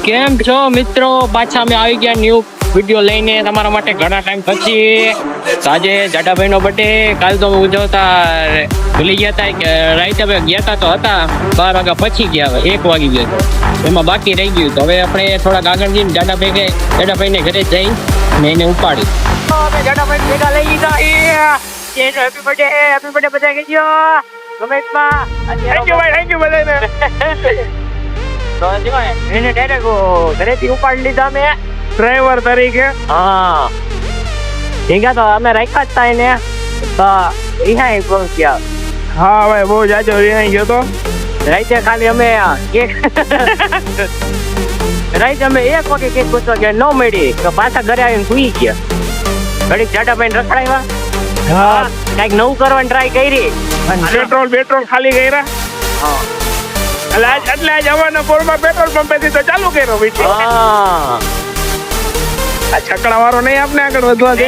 કેમ છો મિત્રો? પાછા અમે આવી ગયા ન્યૂ વિડીયો લઈને તમારા માટે ઘણા ટાઈમ પછી. આજે જાડાભાઈ નો બર્થડે. કાલ તો ઉજવતા ભૂલી ગયા હતા કે રાઈટ અમે ગયા હતા તો હતા 12 વાગ્યા પછી ગયા, 1 વાગી ગયો એમાં બાકી રહી ગયું. તો હવે આપણે થોડાક આગળ જઈને જાડાભાઈને ઘરે જઈ ને એને ઉપાડી જાડાભાઈ ભેગા લઈ લીધા. હેપી બર્થડે બધા કહેજો કમેન્ટમાં. થેન્ક યુ ભાઈ, થેન્ક યુ બધાને. તો એને ડાયરેક્ટ ઘરેથી ઉપાડી લીધા મેં ડ્રાઈવર તરીકે. હા ઠીક તો અમે રાખ્યા જ હતા એને તો રિહાઈ પહોંચ્યા. હા ભાઈ બહુ જાજો રિહાઈ ગયો તો. રાઈતે ખાલી અમે કેક રાઈતે અમે 1 વાગે કેક ગોતવા ગયા, ન મળી તો પાછા ઘરે આવીને સુઈ ગયા. ઘડીક જાડાભાઈને રખડાવ્યા. હા કઈક નવું કરવાની ટ્રાય કરી. પેટ્રોલ ખાલી કર્યા. હા એટલે આજ હવાના પોરમાં પેટ્રોલ પંપેથી તો ચાલુ કર્યો બીજી. હા આ છકડા વાળો નહીં આપણે આગળ વધવા દે.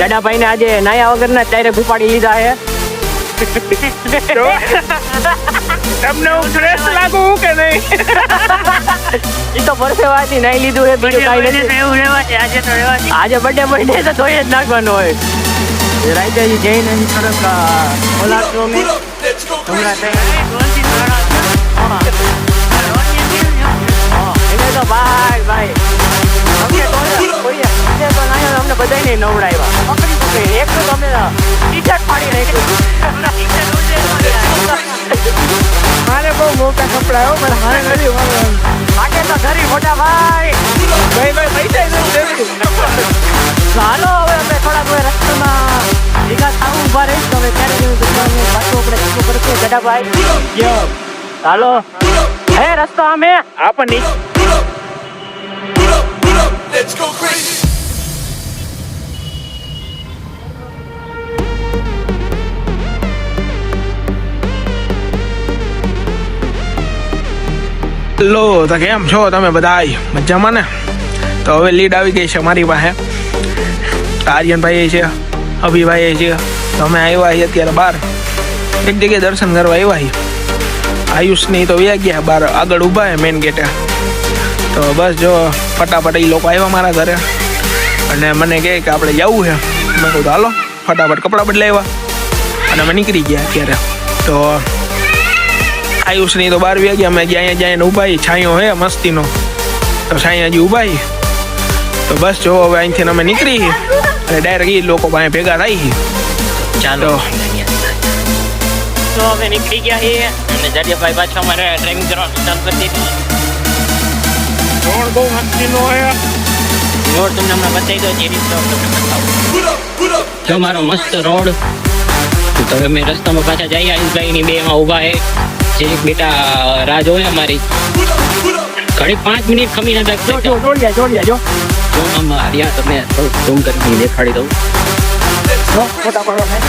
જાડાભાઈને આજે નાયા વગરના ડાયરેક્ટ ઉપાડી લીધા છે. તમને હું ફ્રેશ લાગુ કે નહીં? ઈ તો પરસેવાથી નાઈ લીધું છે, બીજું કાઈ નથી. આજે બર્થડે તો ધોઈ જ નાખવાનું હોય. રાઈતે જઈને થોડોક ઓલાડજો મેં એને તો ભાઈ અમને બધાને નવડાવ્યા. એક તો તમે ટી-શર્ટ ફાડી નાખ્યું. મારે બહુ મોટા કપડા હો, પણ હારે નથી વાળવાનું. માટે તો ઘરી મોટા ભાઈ ભાઈ પૈસા નથી. હાલો હવે અમે થોડાક રસ્તામાં ભેગા થવું ઉભા રહીશ. તો હવે ક્યારે પાછું આપણે શું કરશું જડાભાઈ? હાલો હે રસ્તો અમે આપણને Let's go crazy. લો તો કેમ છો તમે બધા? મજામાં ને? તો હવે લીડ આવી ગઈ છે મારી પાસે. આર્યનભાઈ છે, અભિભાઈ છે. તો અમે આવ્યા છીએ અત્યારે બહાર એક જગ્યાએ દર્શન કરવા આવ્યા છીએ. આયુષની તો વ્યા ગયા બહાર આગળ ઊભા છે મેઇન ગેટે. તો બસ જો ફટાફટ એ લોકો આવ્યા મારા ઘરે અને મને કહે કે આપણે જવું છે. મેં કહું તો હાલો ફટાફટ કપડાં બદલાવ્યા અને અમે નીકળી ગયા અત્યારે. તો આયુષની તો બહાર વ્યા અમે જ્યાં ઊભા છાંયો હે મસ્તીનો, તો છાંયા હજી ઊભા. તો બસ જો હવે અહીંથી અમે નીકળી અને ડાયરેક્ટ એ લોકો પાસે ભેગા થઈ. ચાલો તો હવે નીકળી ગયા છીએ અને જડિયાભાઈ પાછા અમારે ડ્રાઇવિંગ કરવાનું ચાલુ કરી દીધું. રોડ બહુ મસ્તીનો હે. રોડ તમને હમણાં બતાવી દો જે રીતે તમને બતાવું. જો મારો મસ્ત રોડ. તો હવે મેં રસ્તામાં પાછા જઈ આયુષભાઈની બેમાં ઊભા છે. જે બેટા રાહ જોવે અમારી ઘડી 5 મિનિટ ખમી ના શકતો. જોડ્યા જો આર્યા તમને થોડુંક ઝૂમ કરીને દેખાડી દઉં. ફોટા પાડવા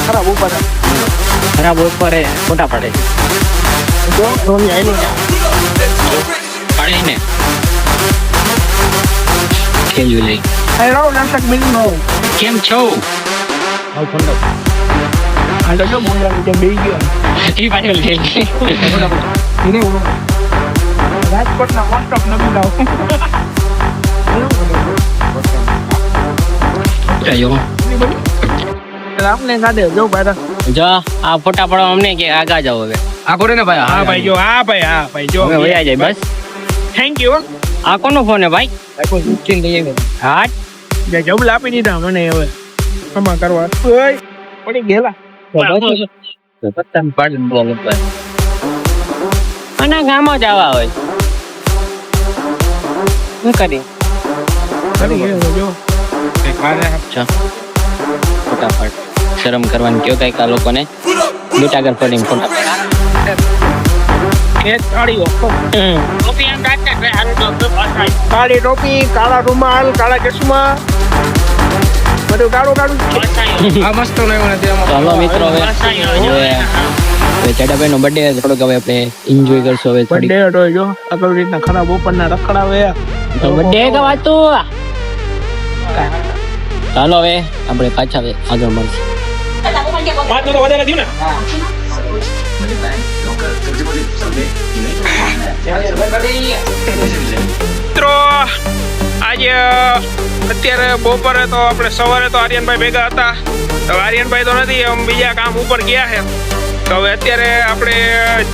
ખરાબ ઉપર ખરાબ ઉપર ફોટા પાડે છે. પાડે ને ખેલ્યું લઈ. કેમ છો? એ પાછળ લઈ ગઈ. રાજકોટના મોસ્ટ ઓફ નબી રામને કાઢે જો ભાઈ. જો આ ફોટા પાડવા અમને કે આગા જાવ હવે. આ કોને ને ભાઈ? હા ભાઈ જો જો હવે વયા જાય બસ. Thank you. આ કોનો ફોન હે ભાઈ? હાટ જબલા આપી દીધા મને હવે કમા કરવા. પડી ગયેલા આના ગામમાં જ આવા હોય શું કરી જો ફટાફટ શરમ કરવાની કયો કઈક આ લોકોને બેટા આગળ પડીને ફોટા કાળી ટોપી, કાળા રૂમાલ, કાળા ચશ્મા, બધું કાળું આ મસ્ત ચાલો મિત્રો હવે જાડાભાઈ નો બર્થડે થોડોક હવે આપણે એન્જોય કરશું. હવે થોડી બર્થડે જો આગળ રીતના ખરાબ ઉપરના રખડાવે તો બર્થડે કે વાતું. ચાલો હવે આપણે પાછા આગળ મળશું. તો વધારે થયું ને મિત્રો આજે અત્યારે બપોરે તો આપણે સવારે તો આર્યનભાઈ ભેગા હતા. તો આર્યનભાઈ તો નથી, આમ બીજા કામ ઉપર ગયા છે. તો હવે અત્યારે આપણે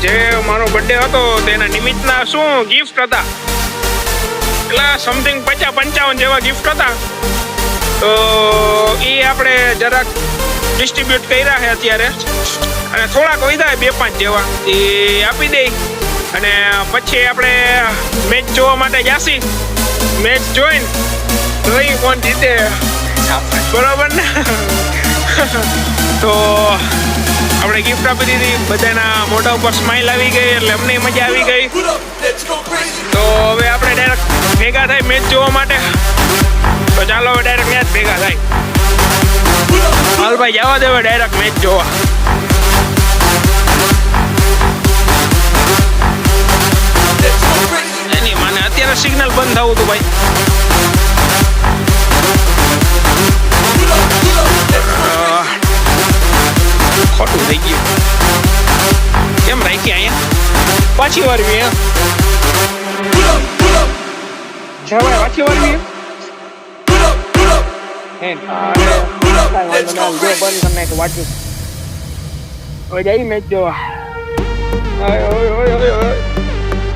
જે મારો બર્થડે હતો તેના નિમિત્તના શું ગિફ્ટ હતા, એટલે સમથિંગ 50-55 જેવા ગિફ્ટ હતા. તો એ આપણે જરાક ડિસ્ટ્રીબ્યુટ કર્યા છે અત્યારે, અને થોડાક વધ્યા 2-5 જેવા એ આપી દઈ. અને પછી આપણે મેચ જોવા માટે જાસી. મેચ જોઈને જોઈ કોણ જીતે, બરોબર ને? તો આપણે ગિફ્ટ આપી દીધી, બધાના મોઢા ઉપર સ્માઇલ આવી ગઈ, એટલે અમને મજા આવી ગઈ. Pull up, let's go crazy. તો હવે આપણે ડાયરેક્ટ ભેગા થાય મેચ જોવા માટે. તો ચાલો હવે ડાયરેક્ટ મેચ ભેગા થાય. હાલ ભાઈ જવા દે હવે ડાયરેક્ટ મેચ જોવા. Let's go crazy. એની માને અત્યારે સિગ્નલ બંધ થવું હતું ભાઈ. Pull up, let's go. ખોટું થઈ ગયું. કેમ રાખી અહીંયા પાછી વારવી? Pull up, છે ભાઈ પાછી વારવી. pull up. બંધ કરી નાખ વાંચું. હવે જઈ મેચ જોવા.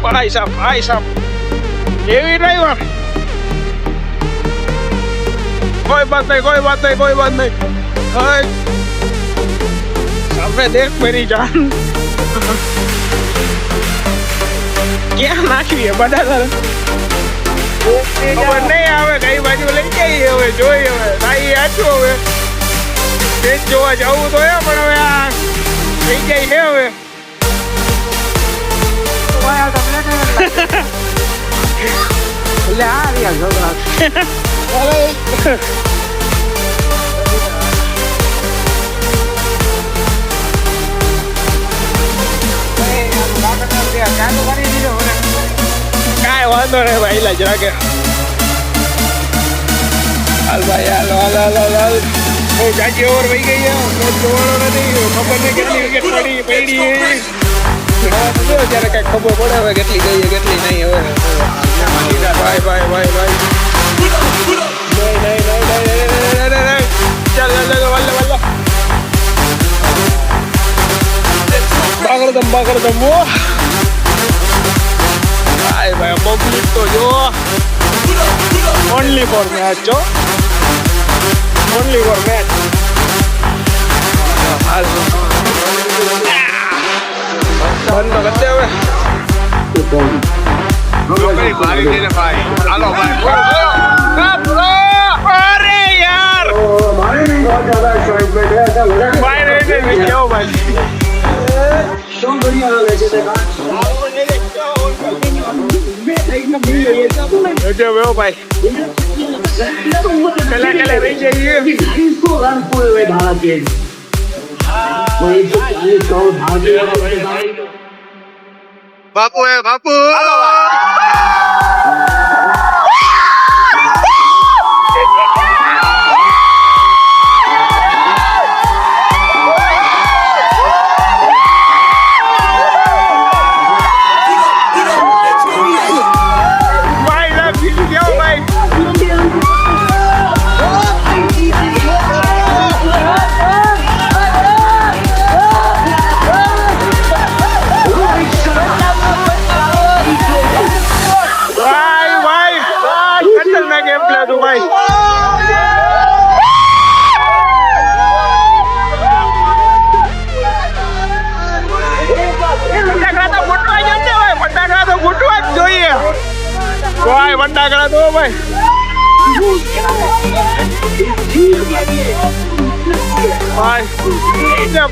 ભાઈ સાહેબ એવી ડ્રાઈવર. કોઈ બાત નહીં. હવે દેખ મેરી જાન ક્યાં નાખવી બધા તારે ખબર નહીં આવે કઈ બાજુ લઈ જઈએ. હવે જોઈ હવે ભાઈ આછું હવે મેચ જોવા જવું તો પણ હવે આ લઈ જાય ને હવે. કાંઈ વાંધો નહીં ભાઈ, લાજ રાખે. હાલ ભાઈ હાલ. બહુ જાજી ઓવર વહી ગઈ છે, મેચ જોવાનો નથી. ખબર નહીં કેટલી વિકેટ પડી. ત્યારે કઈ ખબર પડે હવે કેટલી ગઈ કેટલી નહીં. હવે ભાઈ નહીં. ચાલ બાગર દમ ભાઈ પબ્લિક તો જો ઓનલી ફોર મેચ જો ઓનલી ફોર મેચ. બંધ કરતે હવે અરે યાર ભાઈ કેવો ભાઈ પેલા રહી જઈએ. બાપુ ફટાકડા તો ભાઈ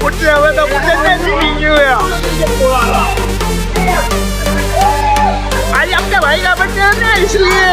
પૂછે હવે તો પૂછે आज आपके भाई का बर्थडे है ना इसलिए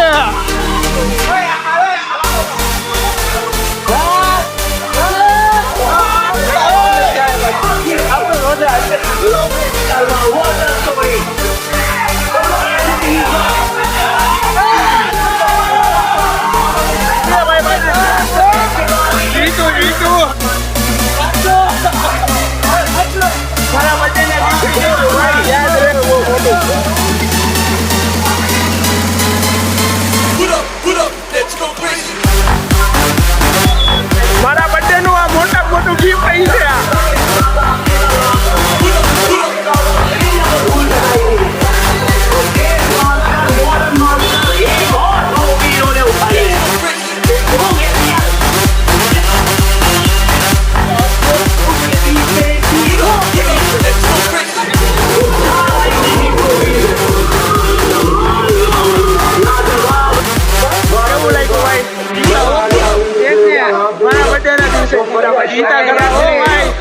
જીતા કરા હો ભાઈ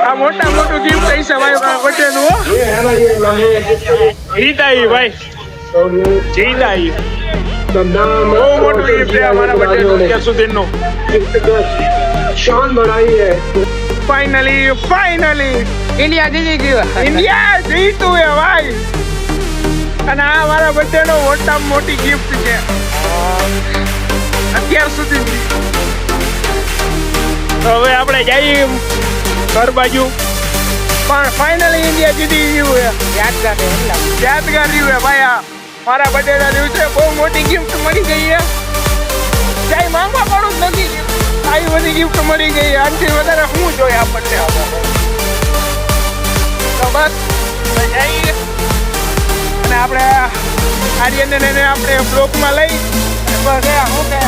આ મોટા મોટું ગિફ્ટ થઈ છે ભાઈ મારા બર્થડે નું હો જીતા ઈ ભાઈ જીતા ઈ બહુ મોટું ગિફ્ટ છે અમારા બર્થડે નું અત્યાર સુધીનું शान बढ़ाई है ફાઇનલી ઇન્ડિયા જીતી ગયું ઇન્ડિયા જીતું હે ભાઈ અને આ મારા બર્થડે નો મોટામાં મોટી ગિફ્ટ છે અત્યાર સુધી તો હવે આપણે જઈએ ઘર બાજુ પણ ફાઇનલી ઇન્ડિયા જીતી ગયું હે યાદગાર રહ્યું હે ભાઈ આ મારા બર્થડે ના દિવસે બહુ મોટી ગિફ્ટ મળી ગઈ છે કઈ માંગવા પડું જ નથી આવી બધી ગિફ્ટ મળી ગઈ આનાથી વધારે શું જોઈએ આપણને તો બસ જઈએ અને આપણે આર્યનને એને આપણે બ્લોકમાં લઈ બસ એ શું કે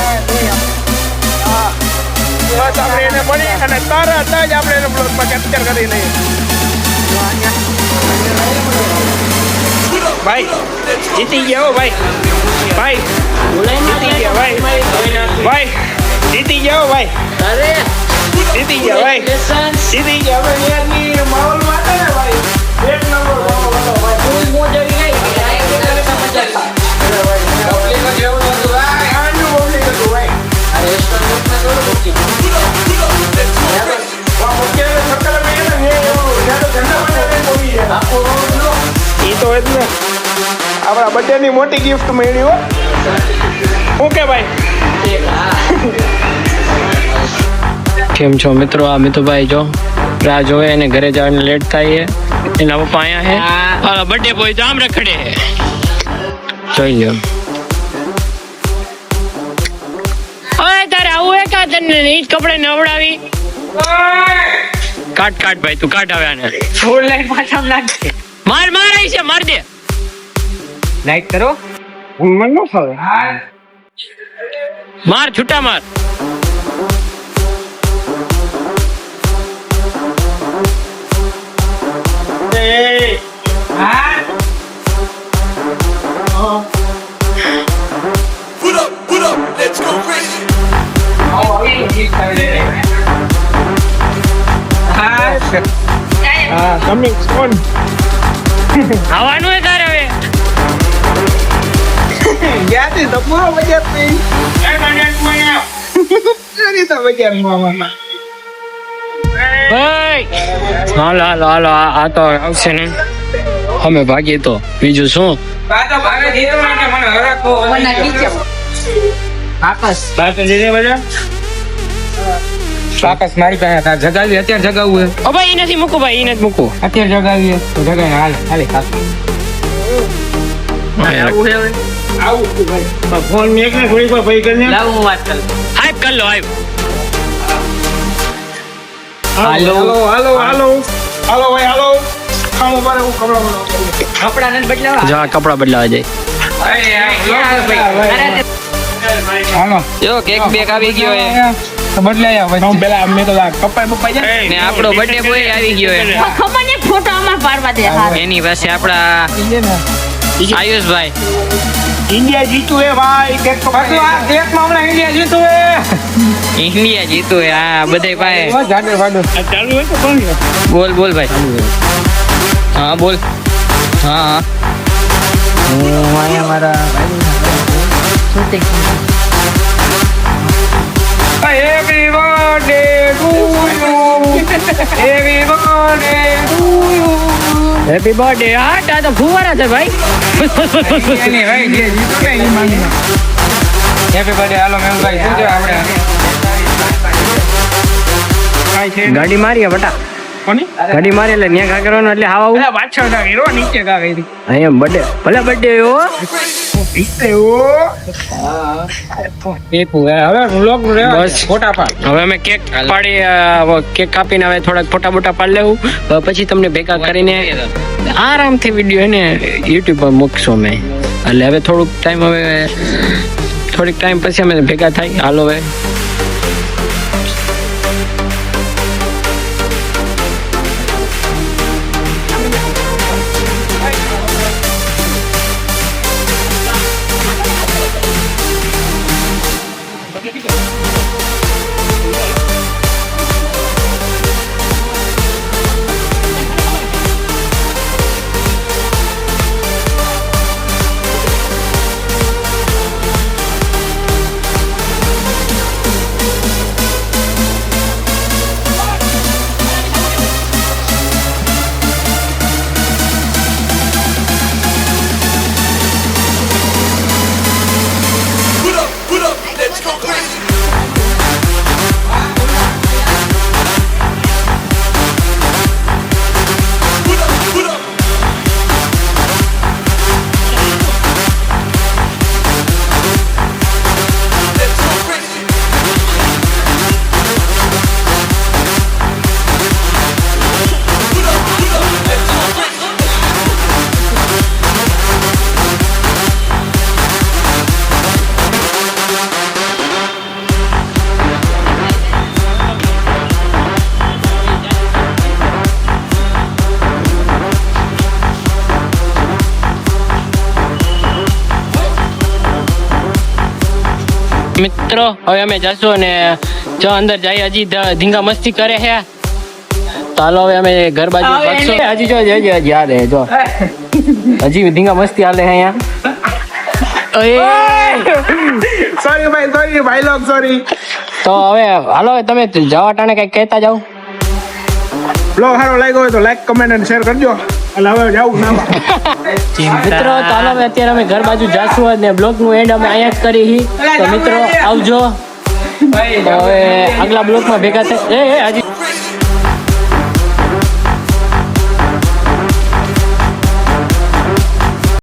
હા બસ આપણે એને મળી અને તરત જ આપણે એને બ્લોકમાં કેપ્ચર કરી લઈએ ભાઈ જીતી ગયા હો ભાઈ જીતી ગયા ભાઈ જીતી ગયા ભાઈ જીતી ગયા ભાઈ જીતી ગયા ભાઈ યારની માહોલમાં હતા ને ભાઈ એક નંબર માહોલ હતો ભાઈ ઈ તો જ ને આપણા બર્થડે ની મોટી ગિફ્ટ મળી હો શું કે ભાઈ કેમ છો મિત્રો આ મિતુભાઈ જો રાહ જોવે અને ઘરે જવાને લેટ થાય છે એના પપ્પા અહીંયા છે બર્થડે બોય તો આમ રખડે છે જોઈ લો ઓય તારે આવું હે કા તને ઈ જ કપડે નવડાવી કાટ ભાઈ તું કાટ આવે આને ફૂલ લાઈટ પાછા નાખ માર આઈ છે માર દે લાઈટ કરો મને ન ફાવે માર છૂટા માર Pull up, let's go crazy. હા કમિંગ સોન આવવાનું હે તારે હવે જ્યાંથી તો પૂરો બજાર પી તો બજારમાં મામા હાલો આ તો આવશે ને અમે ભાગીએ તો બીજું શું बाकस मारी પાસે હતા જગાવી અત્યારે જગાવવું ઓ ભાઈ ઈ નથી મૂકું ભાઈ ઈ નથી મૂકું અત્યારે જગાવીએ તો જગાવી હાલે ખાતું આવું ભાઈ ફોન મેક ને થોડીક વાર ભાઈ કરીને હાઈપ કર લો હાઈપ હાલો ભાઈ હાલો ખાવું મારે હું કપડા જા કપડા બદલાવા જાય હાલો જો કેક બેક આવી ગયો હે તો બદલાઈ આવ હું પેલા મેં તો કપાઈ બપાઈ જાય ને આપણો બર્થડે બોય આવી ગયો હે ખબર નહીં ફોટો આમાં પાડવા દે હાર એની પાસે આપણા આયુષભાઈ ઇન્ડિયા જીતું હે ભાઈ કેક પાછું આ દેશમાં હમણાં ઇન્ડિયા જીતું હે ઇન્ડિયા જીતું હે હા બધાય પાસે જાડે વાડો ચાલુ હોય તો કોણ બોલ ભાઈ હા બોલ હા હું અહીંયા મારા happy birthday to you happy birthday to you happy birthday આ તો ફુવારા છે ભાઈ એની ભાઈ જે જીતું ને ઈ માંગી હેપી બર્થડે હાલો મેમભાઈ શું છે આપણે કાઈ છે ગાડી મારી બટા કોની ગાડી મારી એટલે ન્યા ઘા કરવાનો એટલે હાવ આવું અરે પાછળ ના હીરો નીચે કા ગઈ અહીંયા બર્થડે ભલે બર્થડે હો પીતે ઓ હવે વ્લોગ બસ. ફોટા પાડ હવે અમે કેક પાડી કેક કાપીને હવે થોડાક ફોટા બોટા પાડી લેવું પછી તમને ભેગા કરીને આરામથી વિડીયો એને યુટ્યુબ પર મૂકશું અમે એટલે હવે થોડીક ટાઈમ પછી અમે ભેગા થાય હાલો હવે મિત્રો હવે અમે જશું અને જો અંદર જઈ હજી ધીંગા મસ્તી કરે છે તો હાલો હવે અમે ઘર બાજુ ભાગશું. હજી જો હજી હાલે જો હજી ધીંગા મસ્તી હાલે છે અહીંયા. સોરી ભાઈ લોગ સોરી. તો હવે હાલો હવે તમે જવા ટાણે કઈક કહેતા જાઓ. બ્લોગ સારો લાગ્યો હોય તો લાઈક કમેન્ટ અને શેર કરજો. એટલે હવે જાવું ના મિત્રો તો હાલો હવે અત્યારે અમે ઘર બાજુ જાશું અને બ્લોગ નું એન્ડ અમે અહીંયા જ કરી તો મિત્રો આવજો. તો હવે આગલા બ્લોગ માં ભેગા થાય હજી